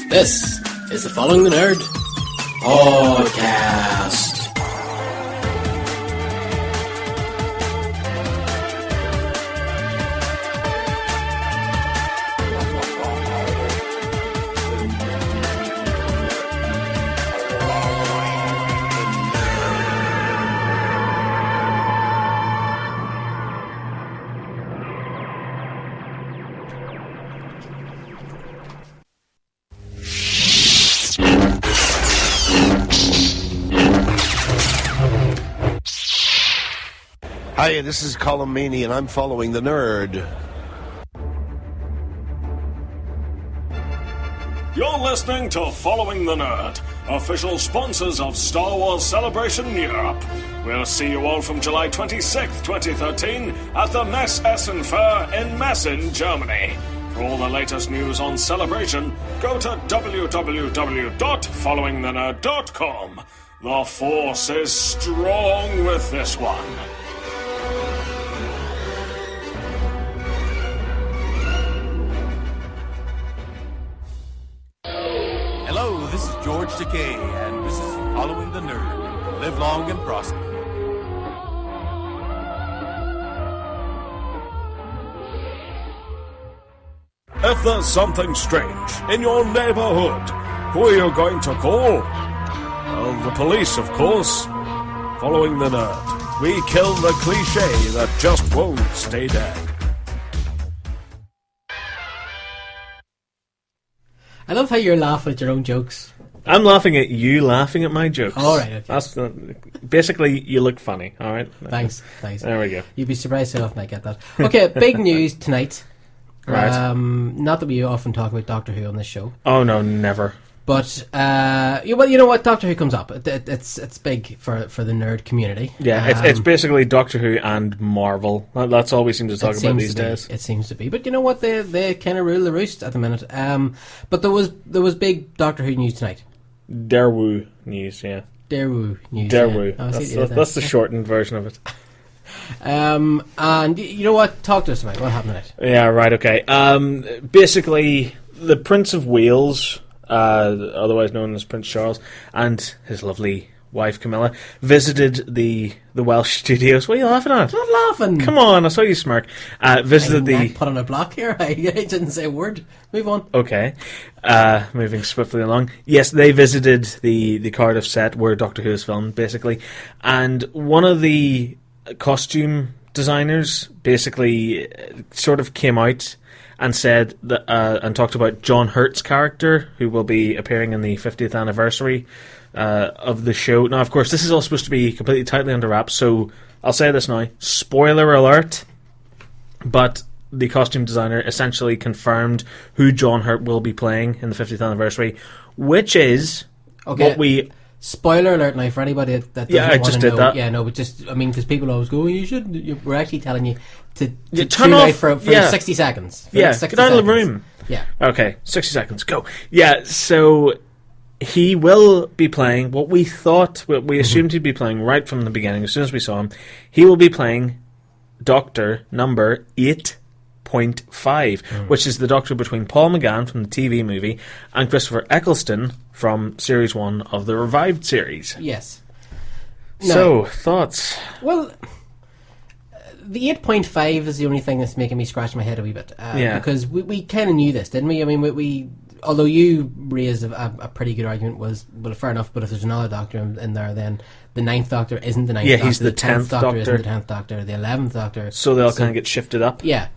This is the Following the Nerd podcast. Hi, this is Colin Meaney, and I'm following the nerd. You're listening to Following the Nerd, official sponsors of Star Wars Celebration Europe. We'll see you all from July 26th, 2013 at the Messe Essen Fair in Messen, Germany. For all the latest news on Celebration, go to www.followingthenerd.com. The Force is strong with this one. Hello, this is George Takei, and this is Following the Nerd. Live long and prosper. If there's something strange in your neighborhood, who are you going to call? Well, the police, of course. Following the Nerd, we kill the cliché that just won't stay dead. I love how you're laughing at your own jokes. I'm laughing at you laughing at my jokes. All right, okay. That's basically, you look funny, all right? Thanks. There we go. You'd be surprised how often I get that. Okay, big news tonight. Right. Not that we often talk about Doctor Who on this show. Oh, no, never. But, well, you know what? Doctor Who comes up. It's big for the nerd community. Yeah, it's basically Doctor Who and Marvel. That's all we seem to talk about these days. It seems to be. But you know what? They kind of rule the roost at the minute. But there was big Doctor Who news tonight. Derwoo news, yeah. Derwoo news. Derwoo. Yeah. That's the shortened version of it. And you know what? Talk to us about what happened tonight. Yeah, right, okay. Basically, the Prince of Wales, otherwise known as Prince Charles, and his lovely wife Camilla visited the Welsh studios. What are you laughing at? I'm not laughing. Come on, I saw you smirk. Visited put on a block here. I didn't say a word. Move on. Okay. Moving swiftly along. Yes, they visited the Cardiff set where Doctor Who is filmed, basically, and one of the costume designers basically sort of came out and said that, and talked about John Hurt's character, who will be appearing in the 50th anniversary of the show. Now, of course, this is all supposed to be completely tightly under wraps, so I'll say this now. Spoiler alert. But the costume designer essentially confirmed who John Hurt will be playing in the 50th anniversary, which is what we... Spoiler alert now for anybody that doesn't I want just to did know. that. Yeah, no, but just, I mean, because people always go, we're actually telling you to turn tune off out for 60 seconds. Get out of the room. Yeah. Okay, 60 seconds, go. Yeah, so he will be playing what we assumed he'd be playing right from the beginning, as soon as we saw him. He will be playing Doctor number 8.5, which is the Doctor between Paul McGann from the TV movie and Christopher Eccleston from Series 1 of the revived series. Yes. So, thoughts? Well, the 8.5 is the only thing that's making me scratch my head a wee bit. Because we kind of knew this, didn't we? I mean, we although you raised a pretty good argument, was, well, fair enough, but if there's another Doctor in there, then the 9th Doctor isn't the 9th Doctor. Yeah, he's the 10th Doctor. Isn't the 10th Doctor. The 11th Doctor. So they'll kind of get shifted up. Yeah.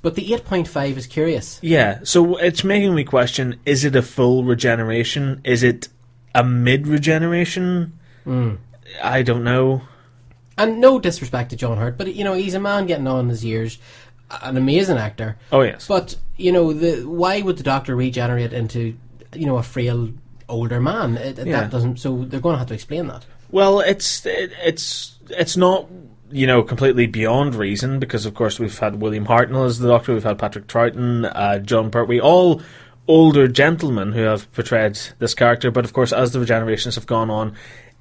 But the 8.5 is curious. Yeah, so it's making me question, is it a full regeneration? Is it a mid-regeneration? I don't know. And no disrespect to John Hurt, but, you know, he's a man getting on in his years, an amazing actor. Oh, yes. But, you know, why would the Doctor regenerate into, you know, a frail, older man? That doesn't... So they're going to have to explain that. Well, it's not... you know, completely beyond reason, because of course we've had William Hartnell as the Doctor, we've had Patrick Troughton, John Pertwee, all older gentlemen who have portrayed this character, but of course as the generations have gone on,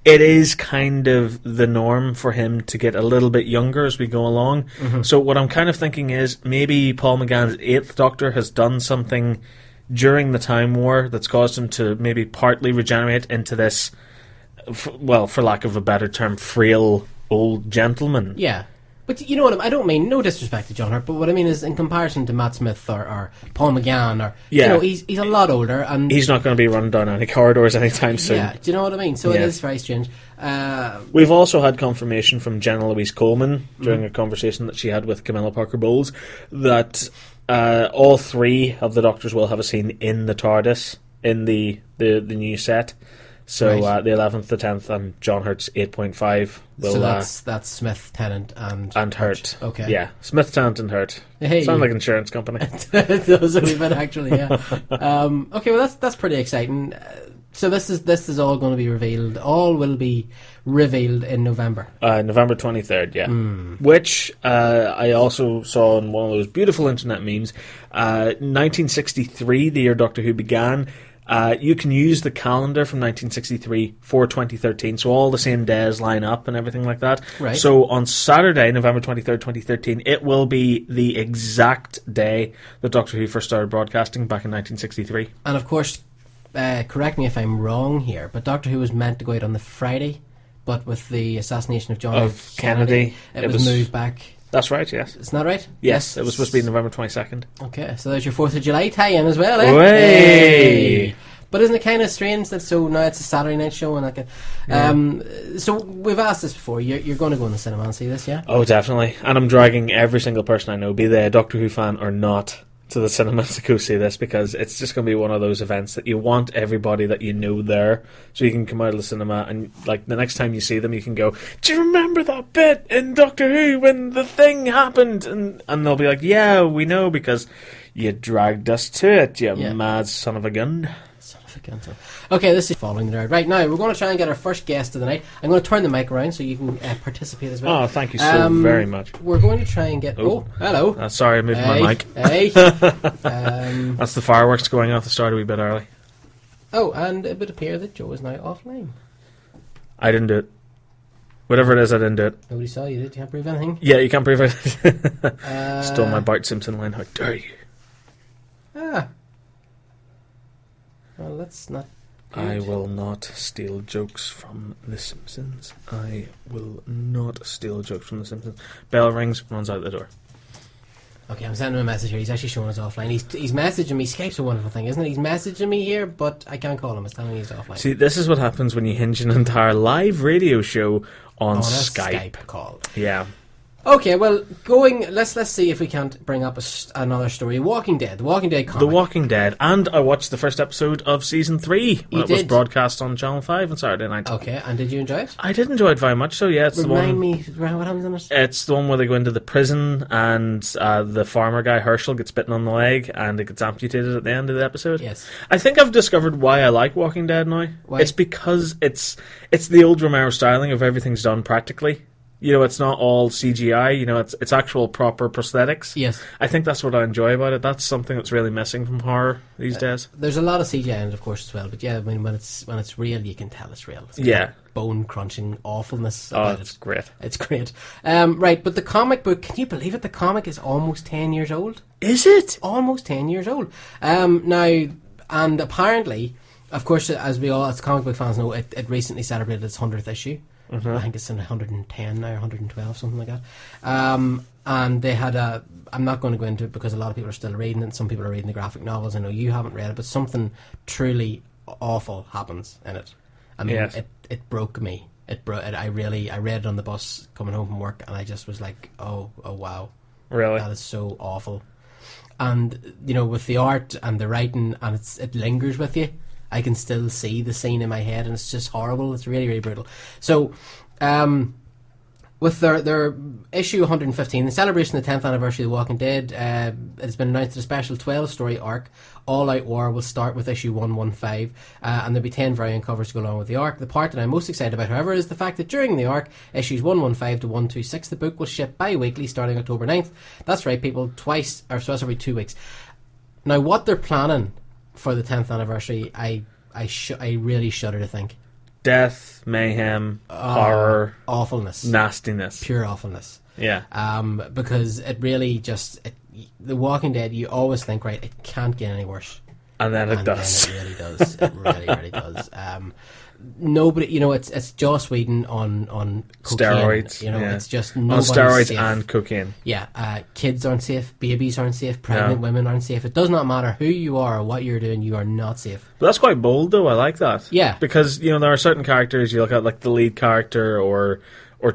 it is kind of the norm for him to get a little bit younger as we go along. So what I'm kind of thinking is maybe Paul McGann's 8th Doctor has done something during the Time War that's caused him to maybe partly regenerate into this, well, for lack of a better term, frail old gentleman. Yeah. But you know what I don't mean, no disrespect to John Hurt, but what I mean is in comparison to Matt Smith or Paul McGann, or you know, he's a lot older, and he's not going to be running down any corridors anytime soon. Yeah, do you know what I mean? So it is very strange. We've also had confirmation from Jenna Louise Coleman during a conversation that she had with Camilla Parker Bowles that all three of the Doctors will have a scene in the TARDIS in the new set. So the 11th, the 10th, and John Hurt's 8.5 will... So that's Smith, Tennant, and Hurt. Okay. Yeah, Smith, Tennant, and Hurt. Hey. Sound like an insurance company. It does a wee bit, actually, yeah. Okay, well, that's pretty exciting. So this is all going to be revealed. All will be revealed in November. November 23rd, yeah. Which I also saw in one of those beautiful internet memes. 1963, the year Doctor Who began... you can use the calendar from 1963 for 2013, so all the same days line up and everything like that. Right. So on Saturday, November 23rd, 2013, it will be the exact day that Doctor Who first started broadcasting back in 1963. And of course, correct me if I'm wrong here, but Doctor Who was meant to go out on the Friday, but with the assassination of John F. Kennedy, it was moved back. That's right, yes. Isn't that right? Yes, it was supposed to be November 22nd. Okay, so there's your 4th of July tie-in as well, eh? Hey! But isn't it kind of strange that so now it's a Saturday night show and so we've asked this before. You're going to go in the cinema and see this, yeah? Oh, definitely. And I'm dragging every single person I know, be they a Doctor Who fan or not, to the cinema to go see this, because it's just going to be one of those events that you want everybody that you know there, so you can come out of the cinema and like the next time you see them you can go, do you remember that bit in Doctor Who when the thing happened? And they'll be like, yeah, we know, because you dragged us to it, you mad son of a gun. Okay, this is Following the Nerd. Right, now we're going to try and get our first guest of the night. I'm going to turn the mic around so you can participate as well. Oh, thank you so very much. We're going to try and get... Oh, hello. Sorry, I moved my mic. Hey. That's the fireworks going off the start a wee bit early. Oh, and it would appear that Joe is now offline. I didn't do it. Whatever it is, I didn't do it. Nobody saw you, did you? Can't prove anything? Yeah, you can't prove it. Stole my Bart Simpson line. How dare you? Well, that's not good. I will not steal jokes from The Simpsons. I will not steal jokes from The Simpsons. Bell rings, runs out the door. Okay, I'm sending him a message here. He's actually showing us offline. He's messaging me. Skype's a wonderful thing, isn't it? He's messaging me here, but I can't call him. It's telling me he's offline. See, this is what happens when you hinge an entire live radio show on Skype call. Yeah. Okay, well, let's see if we can't bring up another story. Walking Dead, the Walking Dead comic. The Walking Dead, and I watched the first episode of season 3 when it was broadcast on Channel 5 on Saturday night. Okay, and did you enjoy it? I did enjoy it very much. So yeah, it's Remind me what happens in it. It's the one where they go into the prison and the farmer guy Herschel gets bitten on the leg and it gets amputated at the end of the episode. Yes, I think I've discovered why I like Walking Dead now. Why? It's because it's the old Romero styling of everything's done practically. You know, it's not all CGI. You know, it's actual proper prosthetics. Yes. I think that's what I enjoy about it. That's something that's really missing from horror these days. There's a lot of CGI in it, of course, as well. But yeah, I mean, when it's real, you can tell it's real. It's bone crunching awfulness. It's great. It's great. Right, but the comic book. Can you believe it? The comic is almost 10 years old. Is it? Almost 10 years old. Now, and apparently, of course, as comic book fans know, it recently celebrated its 100th issue. Mm-hmm. I think it's in 110 now, or 112, something like that. And they had I'm not going to go into it because a lot of people are still reading it. Some people are reading the graphic novels. I know you haven't read it, but something truly awful happens in it. I mean, it broke me. I read it on the bus coming home from work, and I just was like, oh wow, really? That is so awful. And you know, with the art and the writing, and it lingers with you. I can still see the scene in my head, and it's just horrible. It's really, really brutal. So, with their issue 115, the celebration of the 10th anniversary of The Walking Dead, it's been announced that a special 12-story arc, All Out War, will start with issue 115, and there'll be 10 variant covers to go along with the arc. The part that I'm most excited about, however, is the fact that during the arc, issues 115 to 126, the book will ship bi-weekly starting October 9th. That's right, people, twice, or so that's every 2 weeks. Now, what they're planning for the 10th anniversary, I really shudder to think. Death, mayhem, horror, awfulness, nastiness, pure awfulness. Yeah. Because it really The Walking Dead, you always think, right, it can't get any worse. And then it does. Then it really does. It really, really does. Nobody, it's Joss Whedon on cocaine, steroids. It's just on nobody's steroids safe. and cocaine. Yeah, kids aren't safe, babies aren't safe, pregnant women aren't safe. It does not matter who you are or what you're doing, you are not safe. But that's quite bold, though. I like that. Yeah, because there are certain characters you look at, like the lead character or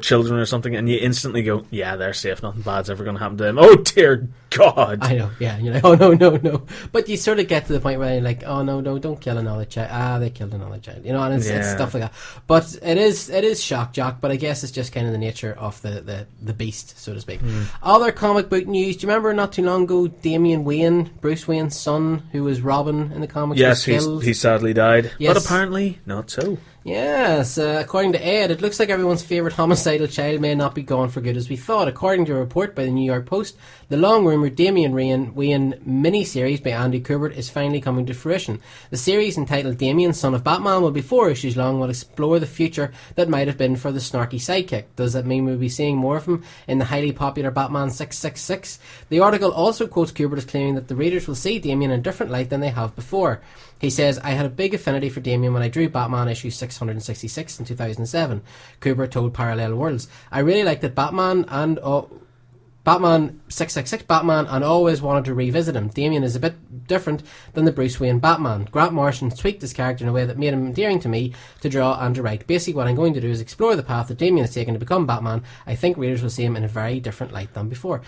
children or something, and you instantly go, yeah, they're safe, nothing bad's ever going to happen to them. Oh, dear God. I know, yeah. And you're like, oh, no. But you sort of get to the point where you're like, oh, no, don't kill another child. They killed another child. And it's stuff like that. But it is shock jock, but I guess it's just kind of the nature of the beast, so to speak. Other comic book news. Do you remember not too long ago, Damian Wayne, Bruce Wayne's son, who was Robin in the comics, was killed? He sadly died. Yes. But apparently not so. Yes, according to Ed, it looks like everyone's favourite homicidal child may not be gone for good as we thought. According to a report by the New York Post, the long-rumoured Damian Wayne mini-series by Andy Kubert is finally coming to fruition. The series, entitled Damian, Son of Batman, will be 4 issues long, will explore the future that might have been for the snarky sidekick. Does that mean we'll be seeing more of him in the highly popular Batman 666? The article also quotes Kubert as claiming that the readers will see Damian in a different light than they have before. He says, I had a big affinity for Damian when I drew Batman issue 666 in 2007. Kubert told Parallel Worlds, I really liked that Batman 666 Batman and always wanted to revisit him. Damian is a bit different than the Bruce Wayne Batman. Grant Morrison tweaked his character in a way that made him endearing to me to draw and to write. Basically what I'm going to do is explore the path that Damian has taken to become Batman. I think readers will see him in a very different light than before.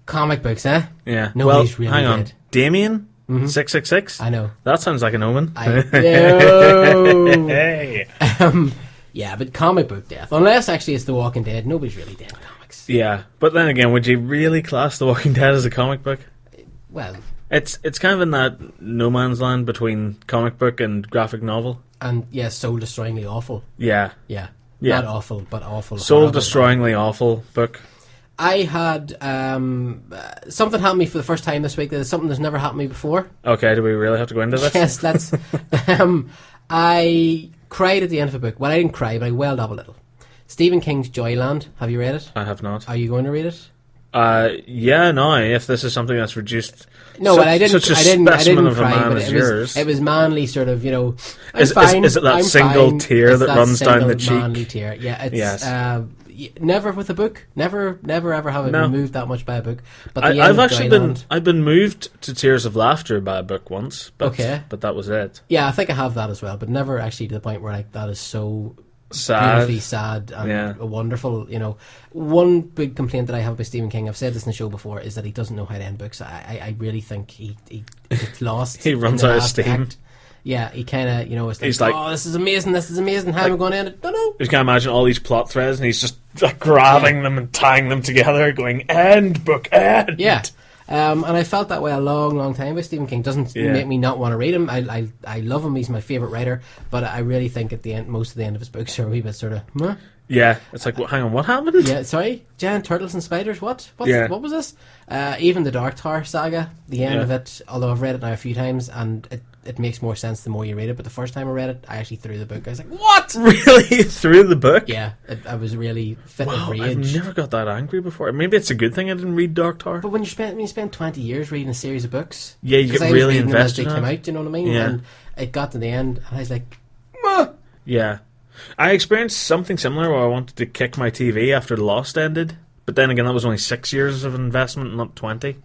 Comic books, eh? Yeah. Nobody's really hang on. dead. Damian? 666? I know. That sounds like an omen. I know. Hey. Yeah, but comic book death. Unless actually it's The Walking Dead, nobody's really dead in comics. Yeah, but then again, would you really class The Walking Dead as a comic book? Well, it's kind of in that no man's land between comic book and graphic novel. And yeah, soul-destroyingly awful. Yeah. Not awful, but awful. Soul-destroyingly awful book. I had something happen to me for the first time this week. That is something that's never happened to me before. Okay, do we really have to go into this? Yes, let's. I cried at the end of a book. Well, I didn't cry, but I welled up a little. Stephen King's Joyland. Have you read it? I have not. Are you going to read it? Yeah, no. If this is something that's reduced, no, but I didn't. Such a I didn't specimen of cry, a man but as yours. it was manly, sort of. Is it that single tear that runs down the cheek? Manly tear. Yeah, it's. Yes. Never with a book. Never ever have I been moved that much by a book. But I've actually been moved to tears of laughter by a book once. But that was it. Yeah, I think I have that as well, but never actually to the point where that is so sad, beautifully sad and wonderful. One big complaint that I have about Stephen King, I've said this in the show before, is that he doesn't know how to end books. I really think he gets lost. He runs out of steam. Yeah, he kind of, it's like, he's like, oh, this is amazing, how am I going to end it? Don't know. You can imagine all these plot threads, and he's just grabbing them and tying them together, going, end, book, end. Yeah. And I felt that way a long, long time with Stephen King. Doesn't make me not want to read him. I love him. He's my favourite writer. But I really think at the end, most of the end of his books are a wee bit sort of, meh. Yeah, it's like, well, hang on, what happened? Yeah, sorry, giant turtles and spiders. What was this? Even the Dark Tower saga, the end of it. Although I've read it now a few times, and it makes more sense the more you read it. But the first time I read it, I actually threw the book. I was like, "What? Really? Threw the book?" Yeah, I was really fit of rage. I've never got that angry before. Maybe it's a good thing I didn't read Dark Tower. But when you spend 20 years reading a series of books, yeah, you get really invested. As they came out, you know what I mean? Yeah. And it got to the end, and I was like, "Meh." Yeah. I experienced something similar where I wanted to kick my TV after Lost ended. But then again, that was only 6 years of investment, not 20.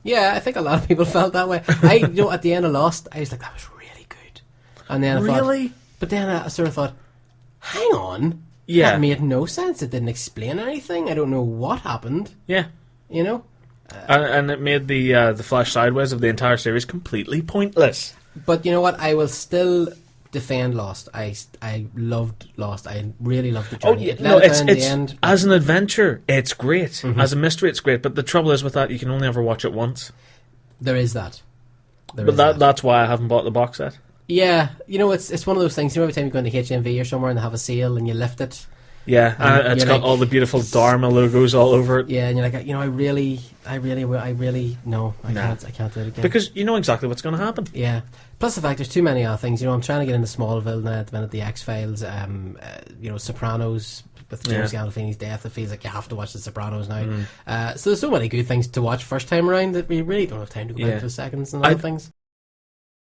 Yeah, I think a lot of people felt that way. At the end of Lost, I was like, that was really good. And then I thought... But then I sort of thought, hang on. Yeah. That made no sense. It didn't explain anything. I don't know what happened. Yeah. And it made the flash sideways of the entire series completely pointless. But you know what? I will still defend Lost. I loved Lost. I really loved the journey. It's as an adventure, it's great. Mm-hmm. As a mystery, it's great. But the trouble is with that, you can only ever watch it once. There is that. That's why I haven't bought the box set. Yeah, it's one of those things. Every time you go into HMV or somewhere and they have a sale and you lift it. Yeah, and it's got all the beautiful Dharma logos all over it. Yeah, and you're like, I really, no, I can't do it again. Because you know exactly what's going to happen. Yeah. Plus the fact there's too many other things. I'm trying to get into Smallville now at the minute, the X-Files, Sopranos with James Gandolfini's death. It feels like you have to watch the Sopranos now. So there's so many good things to watch first time around that we really don't have time to go back to the seconds and other things.